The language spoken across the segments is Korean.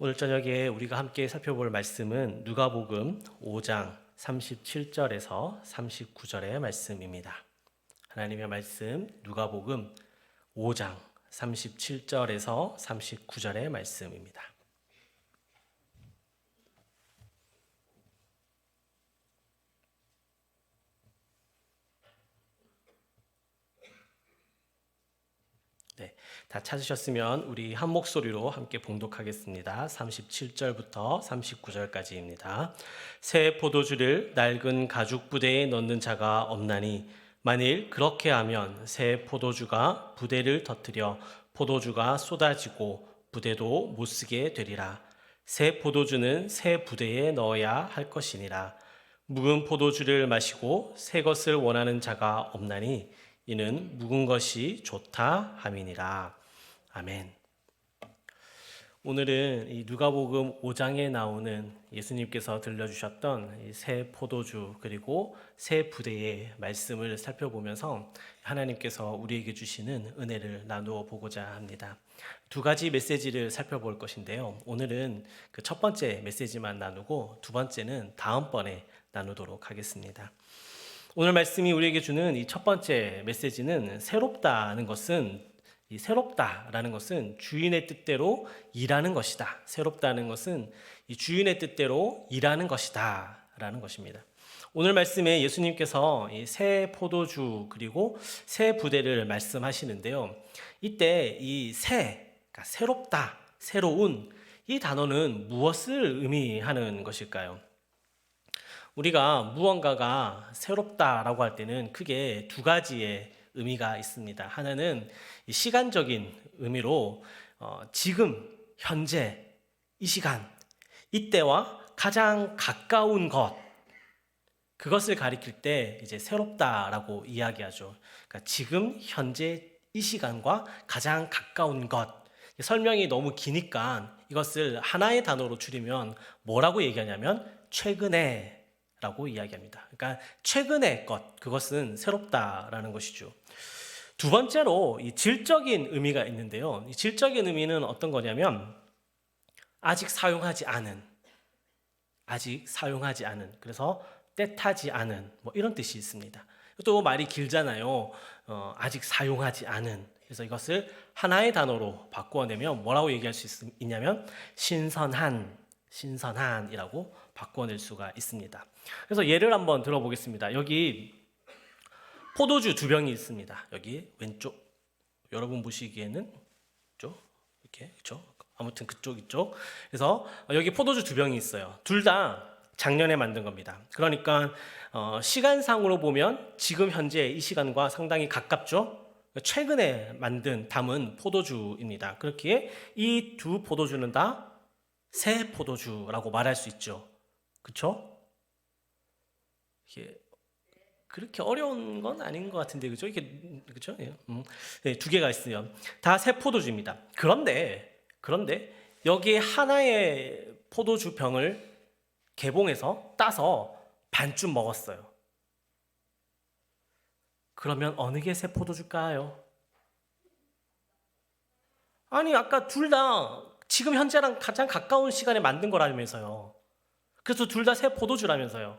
오늘 저녁에 우리가 함께 살펴볼 말씀은 누가복음 5장 37절에서 39절의 말씀입니다. 하나님의 말씀 누가복음 5장 37절에서 39절의 말씀입니다. 네, 다 찾으셨으면 우리 한 목소리로 함께 봉독하겠습니다. 37절부터 39절까지입니다. 새 포도주를 낡은 가죽 부대에 넣는 자가 없나니 만일 그렇게 하면 새 포도주가 부대를 터뜨려 포도주가 쏟아지고 부대도 못 쓰게 되리라. 새 포도주는 새 부대에 넣어야 할 것이니라. 묵은 포도주를 마시고 새 것을 원하는 자가 없나니 이는 묵은 것이 좋다 함이니라. 아멘. 오늘은 이 누가복음 5장에 나오는 예수님께서 들려주셨던 이 새 포도주 그리고 새 부대의 말씀을 살펴보면서 하나님께서 우리에게 주시는 은혜를 나누어 보고자 합니다. 두 가지 메시지를 살펴볼 것인데요. 오늘은 그 첫 번째 메시지만 나누고 두 번째는 다음번에 나누도록 하겠습니다. 오늘 말씀이 우리에게 주는 이 첫 번째 메시지는 새롭다는 것은 이 새롭다라는 것은 주인의 뜻대로 일하는 것이다. 새롭다는 것은 이 주인의 뜻대로 일하는 것이다라는 것입니다. 오늘 말씀에 예수님께서 이 새 포도주 그리고 새 부대를 말씀하시는데요. 이때 이 새, 그러니까 새롭다, 새로운 이 단어는 무엇을 의미하는 것일까요? 우리가 무언가가 새롭다라고 할 때는 크게 두 가지의 의미가 있습니다. 하나는 시간적인 의미로 지금, 현재, 이 시간, 이때와 가장 가까운 것, 그것을 가리킬 때 이제 새롭다라고 이야기하죠. 그러니까 지금, 현재, 이 시간과 가장 가까운 것. 설명이 너무 기니까 이것을 하나의 단어로 줄이면 뭐라고 얘기하냐면 최근에 라고 이야기합니다. 그러니까 최근의 것, 그것은 새롭다라는 것이죠. 두 번째로 이 질적인 의미가 있는데요. 이 질적인 의미는 어떤 거냐면 아직 사용하지 않은, 그래서 때타지 않은 뭐 이런 뜻이 있습니다. 또 말이 길잖아요. 아직 사용하지 않은. 그래서 이것을 하나의 단어로 바꾸어내면 뭐라고 얘기할 수 있냐면 신선한이라고 바꿔낼 수가 있습니다. 그래서 예를 한번 들어보겠습니다. 여기 포도주 두 병이 있습니다. 여기 왼쪽 여러분 보시기에는 이렇게 그렇죠? 아무튼 그쪽 이쪽. 그래서 여기 포도주 두 병이 있어요. 둘 다 작년에 만든 겁니다. 그러니까 시간상으로 보면 지금 현재 이 시간과 상당히 가깝죠. 최근에 담은 포도주입니다. 그렇기에 이 두 포도주는 다 새 포도주라고 말할 수 있죠. 그렇죠? 이게 그렇게 어려운 건 아닌 것 같은데 그죠? 이게 그죠? 네, 두 개가 있어요. 다 새 포도주입니다. 그런데 여기에 하나의 포도주 병을 개봉해서 따서 반쯤 먹었어요. 그러면 어느 게 새 포도주일까요? 아니 아까 둘 다 지금 현재랑 가장 가까운 시간에 만든 거라면서요. 그래서 둘 다 새 포도주라면서요.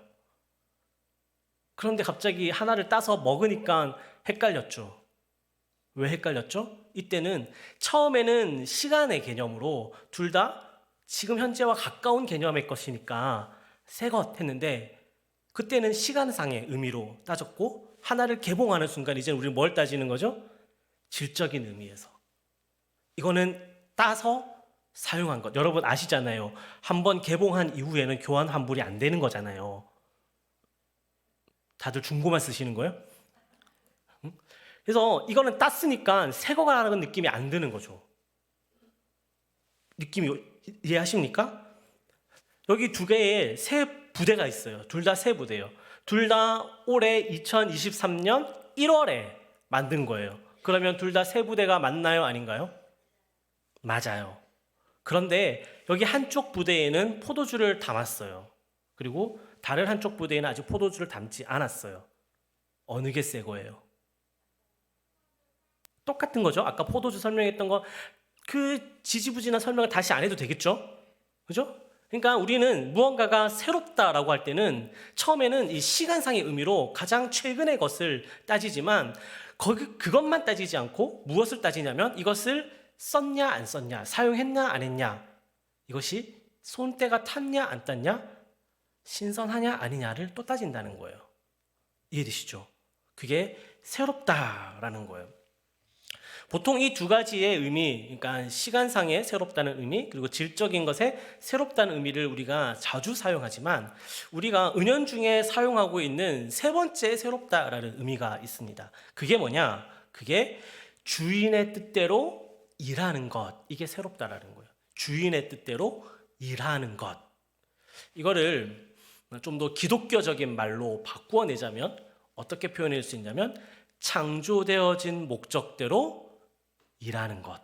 그런데 갑자기 하나를 따서 먹으니까 헷갈렸죠. 왜 헷갈렸죠? 이때는 처음에는 시간의 개념으로 둘 다 지금 현재와 가까운 개념의 것이니까 새 것 했는데 그때는 시간상의 의미로 따졌고 하나를 개봉하는 순간 이제 우리는 뭘 따지는 거죠? 질적인 의미에서. 이거는 따서 사용한 것. 여러분 아시잖아요. 한번 개봉한 이후에는 교환 환불이 안 되는 거잖아요. 다들 중고만 쓰시는 거예요? 그래서 이거는 땄으니까 새 거라는 느낌이 안 드는 거죠. 느낌이 이해하십니까? 여기 두 개의 새 부대가 있어요. 둘 다 새 부대예요. 둘 다 올해 2023년 1월에 만든 거예요. 그러면 둘 다 새 부대가 맞나요? 아닌가요? 맞아요. 그런데 여기 한쪽 부대에는 포도주를 담았어요. 그리고 다른 한쪽 부대에는 아직 포도주를 담지 않았어요. 어느 게 새 거예요? 똑같은 거죠. 아까 포도주 설명했던 거 그 지지부진한 설명을 다시 안 해도 되겠죠? 그죠? 그러니까 우리는 무언가가 새롭다라고 할 때는 처음에는 이 시간상의 의미로 가장 최근의 것을 따지지만 그것만 따지지 않고 무엇을 따지냐면 이것을 썼냐 안 썼냐, 사용했냐 안 했냐, 이것이 손때가 탔냐 안 탔냐, 신선하냐 아니냐를 또 따진다는 거예요. 이해되시죠? 그게 새롭다라는 거예요. 보통 이 두 가지의 의미, 그러니까 시간상의 새롭다는 의미, 그리고 질적인 것에 새롭다는 의미를 우리가 자주 사용하지만 우리가 은연중에 사용하고 있는 세 번째 새롭다라는 의미가 있습니다. 그게 뭐냐? 그게 주인의 뜻대로 일하는 것. 이게 새롭다라는 거예요. 주인의 뜻대로 일하는 것. 이거를 좀 더 기독교적인 말로 바꾸어내자면 어떻게 표현할 수 있냐면 창조되어진 목적대로 일하는 것.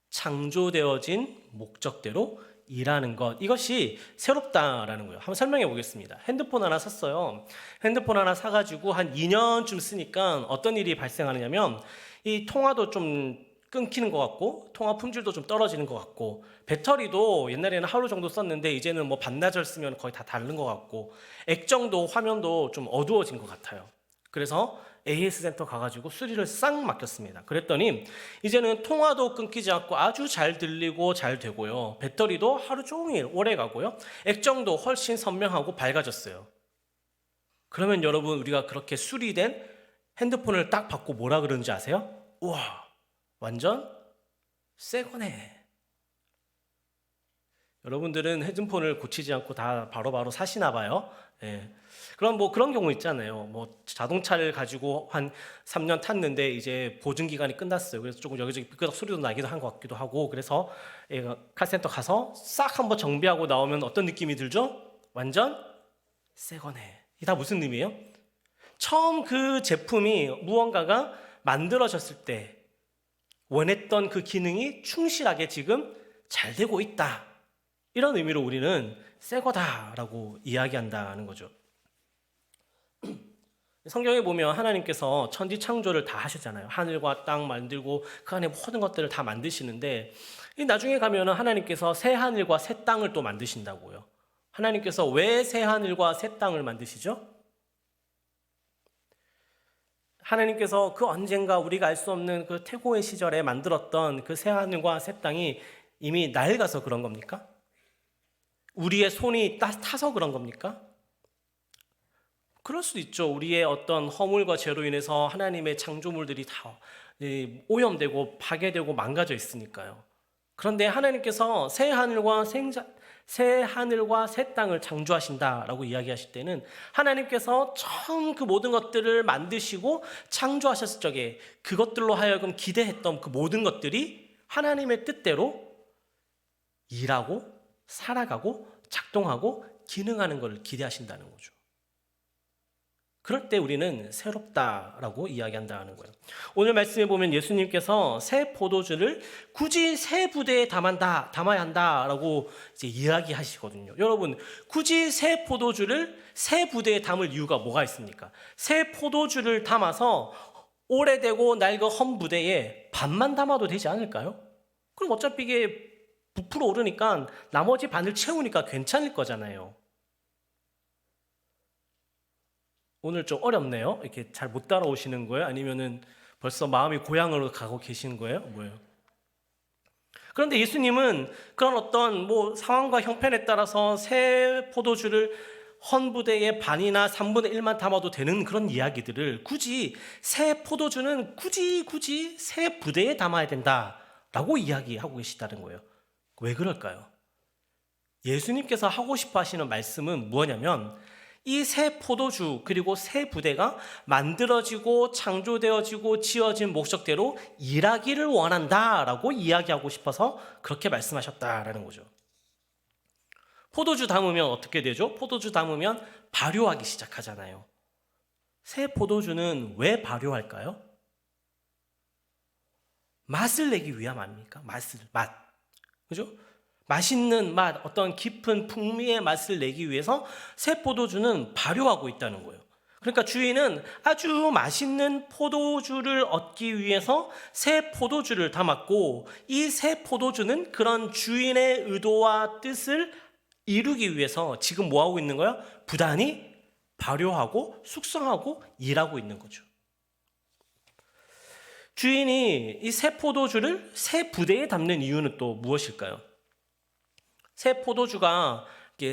창조되어진 목적대로 일하는 것. 이것이 새롭다라는 거예요. 한번 설명해 보겠습니다. 핸드폰 하나 샀어요. 핸드폰 하나 사가지고 한 2년쯤 쓰니까 어떤 일이 발생하느냐면 이 통화도 좀 끊기는 것 같고 통화 품질도 좀 떨어지는 것 같고 배터리도 옛날에는 하루 정도 썼는데 이제는 뭐 반나절 쓰면 거의 다 닳는 것 같고 액정도 화면도 좀 어두워진 것 같아요. 그래서 AS 센터 가가지고 수리를 싹 맡겼습니다. 그랬더니 이제는 통화도 끊기지 않고 아주 잘 들리고 잘 되고요. 배터리도 하루 종일 오래 가고요. 액정도 훨씬 선명하고 밝아졌어요. 그러면 여러분 우리가 그렇게 수리된 핸드폰을 딱 받고 뭐라 그러는지 아세요? 우와, 완전 새 거네. 여러분들은 핸드폰을 고치지 않고 다 바로바로 사시나 봐요. 예. 그럼 뭐 그런 경우 있잖아요. 뭐 자동차를 가지고 한 3년 탔는데 이제 보증 기간이 끝났어요. 그래서 조금 여기저기 삐끄덕 소리도 나기도 한 것 같기도 하고 그래서 카센터 가서 싹 한번 정비하고 나오면 어떤 느낌이 들죠? 완전 새 거네. 이게 다 무슨 의미예요? 처음 그 제품이 무언가가 만들어졌을 때 원했던 그 기능이 충실하게 지금 잘 되고 있다. 이런 의미로 우리는 새 거다라고 이야기한다는 거죠. 성경에 보면 하나님께서 천지 창조를 다 하셨잖아요. 하늘과 땅 만들고 그 안에 모든 것들을 다 만드시는데 나중에 가면은 하나님께서 새 하늘과 새 땅을 또 만드신다고요. 하나님께서 왜 새 하늘과 새 땅을 만드시죠? 하나님께서 그 언젠가 우리가 알 수 없는 그 태고의 시절에 만들었던 그 새 하늘과 새 땅이 이미 낡아서 그런 겁니까? 우리의 손이 타서 그런 겁니까? 그럴 수도 있죠. 우리의 어떤 허물과 죄로 인해서 하나님의 창조물들이 다 오염되고 파괴되고 망가져 있으니까요. 그런데 하나님께서 새 하늘과 새 땅을 창조하신다라고 이야기하실 때는 하나님께서 처음 그 모든 것들을 만드시고 창조하셨을 적에 그것들로 하여금 기대했던 그 모든 것들이 하나님의 뜻대로 일하고 살아가고 작동하고 기능하는 것을 기대하신다는 거죠. 그럴 때 우리는 새롭다라고 이야기한다는 거예요. 오늘 말씀에 보면 예수님께서 새 포도주를 굳이 새 부대에 담아야 한다라고 이제 이야기하시거든요. 여러분, 굳이 새 포도주를 새 부대에 담을 이유가 뭐가 있습니까? 새 포도주를 담아서 오래되고 낡은 헌 부대에 반만 담아도 되지 않을까요? 그럼 어차피 이게 부풀어 오르니까 나머지 반을 채우니까 괜찮을 거잖아요. 오늘 좀 어렵네요. 이렇게 잘 못 따라오시는 거예요? 아니면은 벌써 마음이 고향으로 가고 계신 거예요? 뭐예요? 그런데 예수님은 그런 어떤 뭐 상황과 형편에 따라서 새 포도주를 헌 부대의 반이나 3분의 1만 담아도 되는 그런 이야기들을 굳이 새 포도주는 굳이 새 부대에 담아야 된다라고 이야기하고 계시다는 거예요. 왜 그럴까요? 예수님께서 하고 싶어 하시는 말씀은 뭐냐면 이 새 포도주 그리고 새 부대가 만들어지고 창조되어지고 지어진 목적대로 일하기를 원한다라고 이야기하고 싶어서 그렇게 말씀하셨다라는 거죠. 포도주 담으면 어떻게 되죠? 포도주 담으면 발효하기 시작하잖아요. 새 포도주는 왜 발효할까요? 맛을 내기 위함 아닙니까? 맛. 그죠? 맛있는 맛, 어떤 깊은 풍미의 맛을 내기 위해서 새 포도주는 발효하고 있다는 거예요. 그러니까 주인은 아주 맛있는 포도주를 얻기 위해서 새 포도주를 담았고, 이 새 포도주는 그런 주인의 의도와 뜻을 이루기 위해서 지금 뭐 하고 있는 거야? 부단히 발효하고 숙성하고 일하고 있는 거죠. 주인이 이 새 포도주를 새 부대에 담는 이유는 또 무엇일까요? 새 포도주가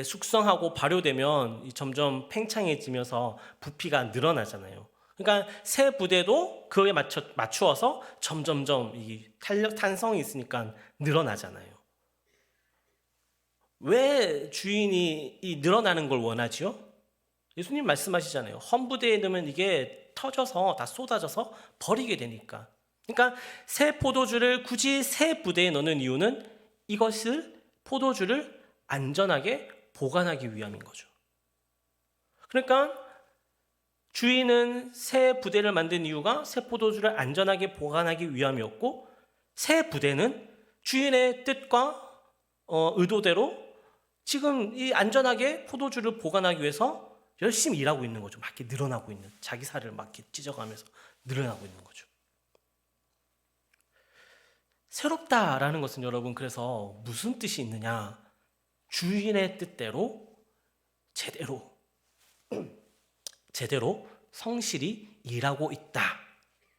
숙성하고 발효되면 점점 팽창해지면서 부피가 늘어나잖아요. 그러니까 새 부대도 그에 맞추어서 점점점 이 탄성이 있으니까 늘어나잖아요. 왜 주인이 이 늘어나는 걸 원하지요? 예수님 말씀하시잖아요. 헌 부대에 넣으면 이게 터져서 다 쏟아져서 버리게 되니까. 그러니까 새 포도주를 굳이 새 부대에 넣는 이유는 이것을 포도주를 안전하게 보관하기 위함인 거죠. 그러니까 주인은 새 부대를 만든 이유가 새 포도주를 안전하게 보관하기 위함이었고, 새 부대는 주인의 뜻과 의도대로 지금 이 안전하게 포도주를 보관하기 위해서 열심히 일하고 있는 거죠. 막 이렇게 늘어나고 있는, 자기 살을 막 이렇게 찢어가면서 늘어나고 있는 거죠. 새롭다라는 것은 여러분, 그래서 무슨 뜻이 있느냐? 주인의 뜻대로 제대로 성실히 일하고 있다.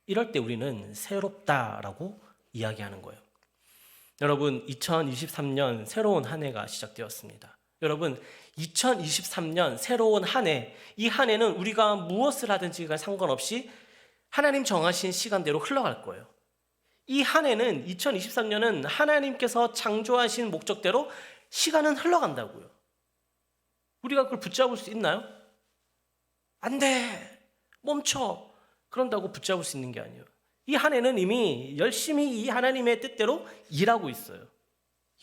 이럴 때 우리는 새롭다라고 이야기하는 거예요. 여러분, 2023년 새로운 한 해가 시작되었습니다. 여러분, 2023년 새로운 한 해, 이 한 해는 우리가 무엇을 하든지가 상관없이 하나님 정하신 시간대로 흘러갈 거예요. 이 한 해는 2023년은 하나님께서 창조하신 목적대로 시간은 흘러간다고요. 우리가 그걸 붙잡을 수 있나요? 안 돼! 멈춰! 그런다고 붙잡을 수 있는 게 아니에요. 이 한 해는 이미 열심히 이 하나님의 뜻대로 일하고 있어요.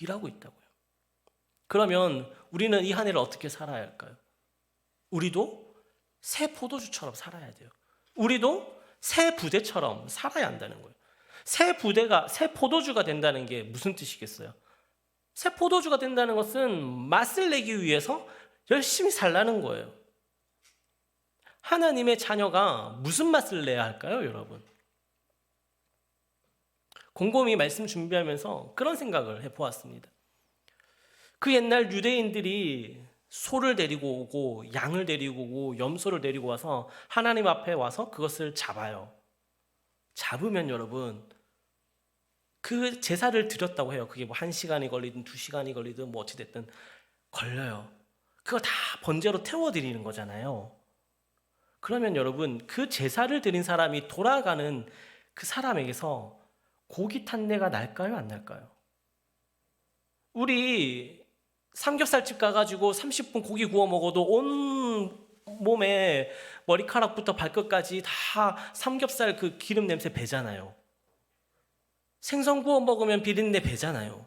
일하고 있다고요. 그러면 우리는 이 한 해를 어떻게 살아야 할까요? 우리도 새 포도주처럼 살아야 돼요. 우리도 새 부대처럼 살아야 한다는 거예요. 새 포도주가 된다는 게 무슨 뜻이겠어요? 새 포도주가 된다는 것은 맛을 내기 위해서 열심히 살라는 거예요. 하나님의 자녀가 무슨 맛을 내야 할까요, 여러분? 곰곰이 말씀 준비하면서 그런 생각을 해보았습니다. 그 옛날 유대인들이 소를 데리고 오고 양을 데리고 오고 염소를 데리고 와서 하나님 앞에 와서 그것을 잡아요. 잡으면 여러분, 그 제사를 드렸다고 해요. 그게 뭐 1시간이 걸리든 2시간이 걸리든 뭐 어찌됐든 걸려요. 그거 다 번제로 태워드리는 거잖아요. 그러면 여러분, 그 제사를 드린 사람이 돌아가는 그 사람에게서 고기 탄내가 날까요, 안 날까요? 우리 삼겹살집 가가지고 30분 고기 구워 먹어도 온 몸에 머리카락부터 발끝까지 다 삼겹살 그 기름 냄새 배잖아요. 생선 구워 먹으면 비린내 배잖아요.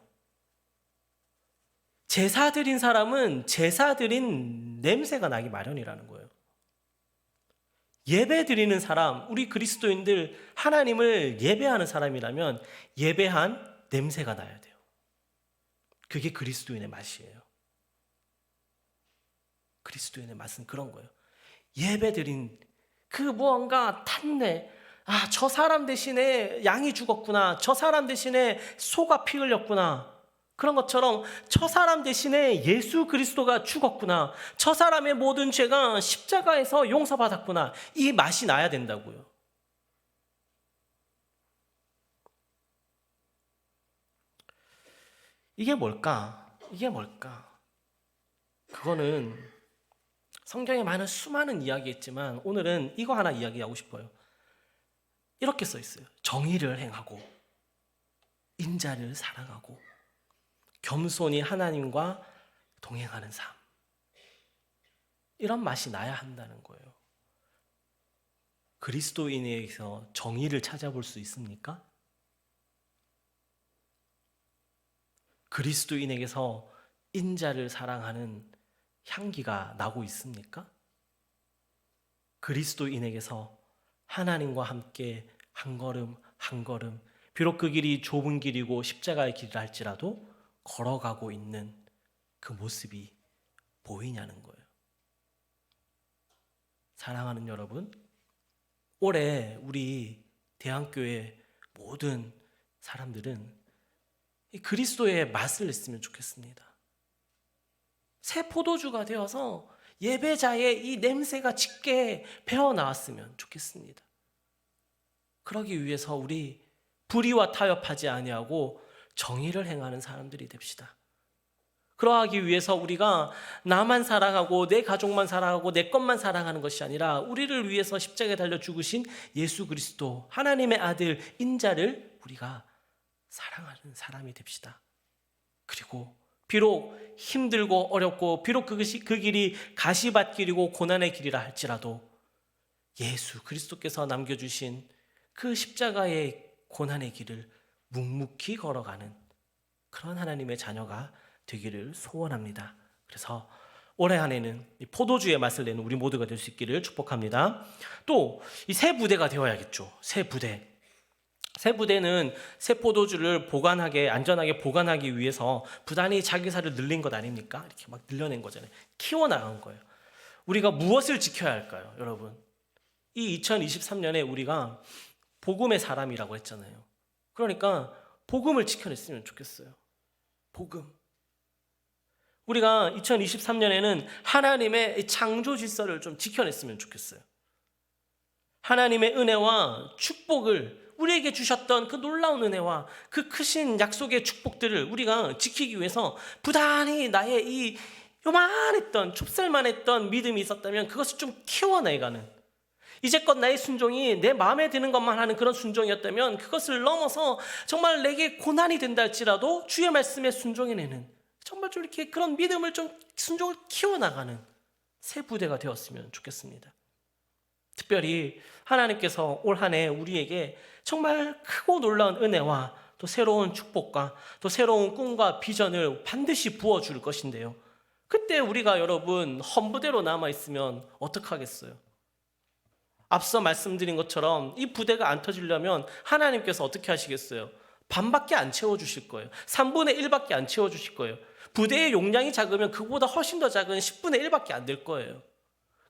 제사 드린 사람은 제사 드린 냄새가 나기 마련이라는 거예요. 예배 드리는 사람, 우리 그리스도인들 하나님을 예배하는 사람이라면 예배한 냄새가 나야 돼요. 그게 그리스도인의 맛이에요. 그리스도인의 맛은 그런 거예요. 예배 드린 그 무언가 탄내, 아, 저 사람 대신에 양이 죽었구나, 저 사람 대신에 소가 피 흘렸구나, 그런 것처럼 저 사람 대신에 예수 그리스도가 죽었구나, 저 사람의 모든 죄가 십자가에서 용서받았구나, 이 맛이 나야 된다고요. 이게 뭘까? 그거는 성경에 많은 수많은 이야기 있지만 오늘은 이거 하나 이야기하고 싶어요. 이렇게 써 있어요. 정의를 행하고 인자를 사랑하고 겸손히 하나님과 동행하는 삶. 이런 맛이 나야 한다는 거예요. 그리스도인에게서 정의를 찾아볼 수 있습니까? 그리스도인에게서 인자를 사랑하는 향기가 나고 있습니까? 그리스도인에게서 하나님과 함께 한 걸음 한 걸음, 비록 그 길이 좁은 길이고 십자가의 길이라 할지라도 걸어가고 있는 그 모습이 보이냐는 거예요. 사랑하는 여러분, 올해 우리 대한교회 모든 사람들은 이 그리스도의 맛을 냈으면 좋겠습니다. 새 포도주가 되어서 예배자의 이 냄새가 짙게 배어나왔으면 좋겠습니다. 그러기 위해서 우리 불의와 타협하지 아니하고 정의를 행하는 사람들이 됩시다. 그러하기 위해서 우리가 나만 사랑하고 내 가족만 사랑하고 내 것만 사랑하는 것이 아니라 우리를 위해서 십자가에 달려 죽으신 예수 그리스도 하나님의 아들 인자를 우리가 사랑하는 사람이 됩시다. 그리고 비록 힘들고 어렵고 비록 그 길이 가시밭길이고 고난의 길이라 할지라도 예수 그리스도께서 남겨주신 그 십자가의 고난의 길을 묵묵히 걸어가는 그런 하나님의 자녀가 되기를 소원합니다. 그래서 올해 한 해는 이 포도주의 맛을 내는 우리 모두가 될 수 있기를 축복합니다. 또 이 새 부대가 되어야겠죠. 새 부대. 새 부대는 새 포도주를 안전하게 보관하기 위해서 부단히 자기 살을 늘린 것 아닙니까? 이렇게 막 늘려낸 거잖아요. 키워나간 거예요. 우리가 무엇을 지켜야 할까요, 여러분? 이 2023년에 우리가 복음의 사람이라고 했잖아요. 그러니까 복음을 지켜냈으면 좋겠어요. 복음. 우리가 2023년에는 하나님의 창조 질서를 좀 지켜냈으면 좋겠어요. 하나님의 은혜와 축복을 우리에게 주셨던 그 놀라운 은혜와 그 크신 약속의 축복들을 우리가 지키기 위해서 부단히 나의 이 요만했던 좁쌀만했던 믿음이 있었다면 그것을 좀 키워내가는, 이제껏 나의 순종이 내 마음에 드는 것만 하는 그런 순종이었다면 그것을 넘어서 정말 내게 고난이 된다 할지라도 주의 말씀에 순종해내는, 정말 좀 이렇게 그런 믿음을 좀 순종을 키워나가는 새 부대가 되었으면 좋겠습니다. 특별히 하나님께서 올 한 해 우리에게 정말 크고 놀라운 은혜와 또 새로운 축복과 또 새로운 꿈과 비전을 반드시 부어줄 것인데요. 그때 우리가 여러분 험부대로 남아있으면 어떡하겠어요? 앞서 말씀드린 것처럼 이 부대가 안 터지려면 하나님께서 어떻게 하시겠어요? 반밖에 안 채워주실 거예요. 3분의 1밖에 안 채워주실 거예요. 부대의 용량이 작으면 그보다 훨씬 더 작은 10분의 1밖에 안 될 거예요.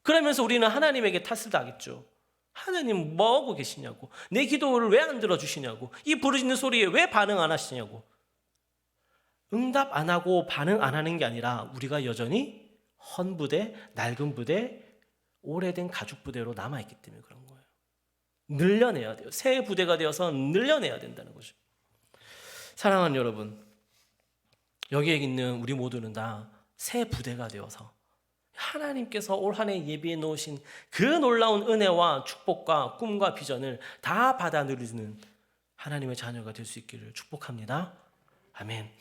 그러면서 우리는 하나님에게 탓을 당했죠. 하나님 뭐하고 계시냐고, 내 기도를 왜 안 들어주시냐고, 이 부르짖는 소리에 왜 반응 안 하시냐고. 응답 안 하고 반응 안 하는 게 아니라 우리가 여전히 헌부대, 낡은 부대, 오래된 가죽 부대로 남아있기 때문에 그런 거예요. 늘려내야 돼요. 새 부대가 되어서 늘려내야 된다는 거죠. 사랑하는 여러분, 여기에 있는 우리 모두는 다 새 부대가 되어서 하나님께서 올 한 해 예비해 놓으신 그 놀라운 은혜와 축복과 꿈과 비전을 다 받아 누리는 하나님의 자녀가 될 수 있기를 축복합니다. 아멘.